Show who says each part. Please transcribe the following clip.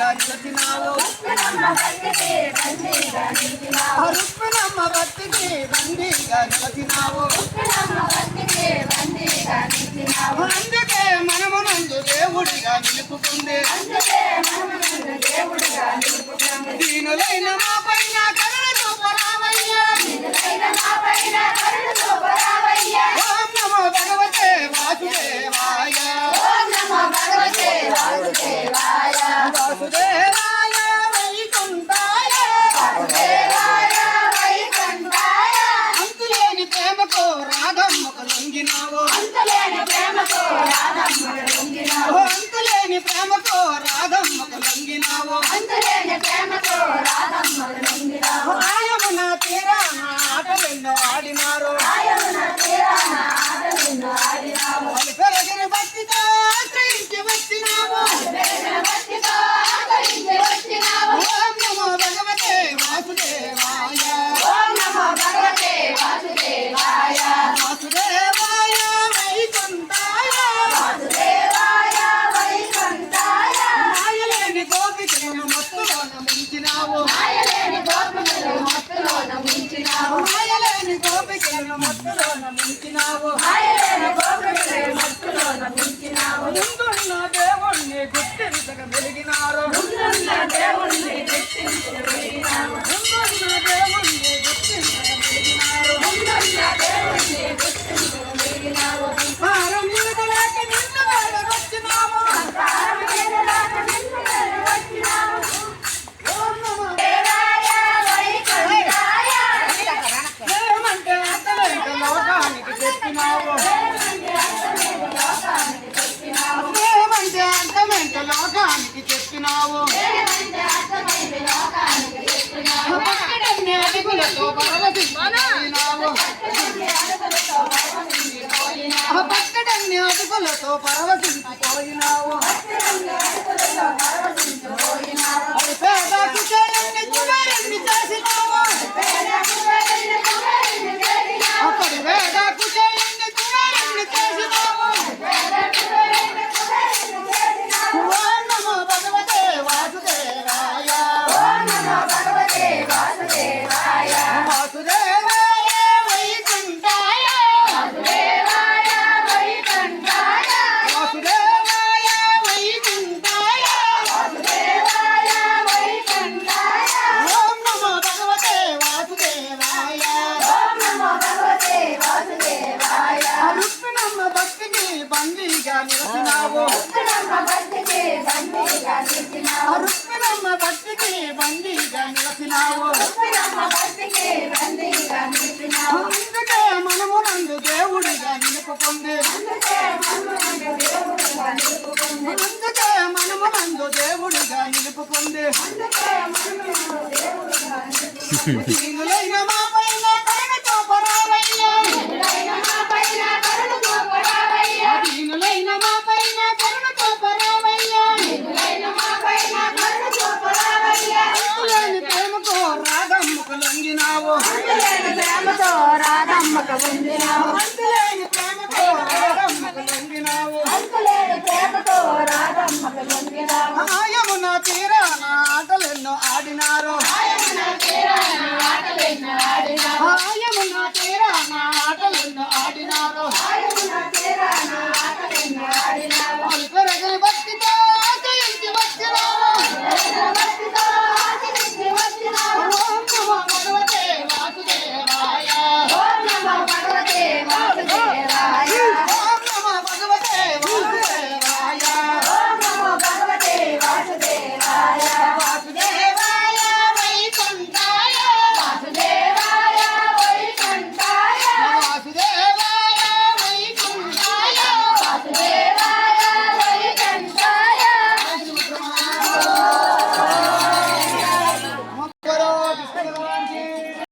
Speaker 1: బందీగా నిలిచినావు రుక్మిణమ్మ భక్తికి బందీగా నిలిచినావు అందుకే మనమునందు దేవుడిగా నిలుపుకుంది దీనులైన మా పైన కరుణ చూపరావయ్యా ఓం నమో భగవతే వాసుదేవాయ వాసుదేవాయ వైకుంఠాయ అంతులేని ప్రేమకు రాధమ్మకు లొంగినావు అంతులేని ప్రేమకు రాధమ్మకు లొంగినావు ఆయమున తీరాన ఆటలెన్నో ఆడినారు పెరగిన భక్తితో ఆశ్రయించి వచ్చినావు ఓం నమో భగవతే వాసుదేవాయ వాసుదేవాయ వైకుంఠాయ మాయలేని గోపికలను మత్తులోన ముంచినావు మాయలేని గోపికలను మత్తులోన ముంచినావు ముందున్న దేవుణ్ణి గుర్తించక వెలిగినారు ముందున్న దేవుణ్ణి గుర్తించక వెలిగినారు భారం నిలకలేక నిన్ను వేడగొచ్చినాము ఓం నమో దేవమంటే అర్థమేంట లోకానికి చెప్పినావు దేవమంటే అర్థమేంట లోకానికి చెప్పినావు పక్కడన్ని అడుగులతో పరవశించిపోయినావు పక్కడన్ని అడుగులతో పరవశించిపోయినావు అది పేద కుచేలన్ని కుమారుణ్ణి చేసినావు అక్కడి వేద కుచేలన్ని కుమారుణ్ణి చేసినావు ఓం నమో భగవతే వాసుదేవాయ వాసుదేవాయ వైకుంఠాయ వాసుదేవాయ వైకుంఠాయ ఓం నమో భగవతే వాసుదేవాయ రుక్మిణమ్మ భక్తికి బందీగా నిలిచినావు రుక్మిణమ్మ భక్తికి బందీగా నిలిచినావు అందుకే మనము నందు దేవుడిగా నిలుపుకుంది దీనులైన మా పైన కరుణ చూపరావయ్యా దీనులైన మా పైన కరుణ చూపరావయ్యా అంతులేని ప్రేమకు రాధమ్మకు లొంగినావు అంతులేని ప్రేమకు రాధమ్మకు లొంగినావు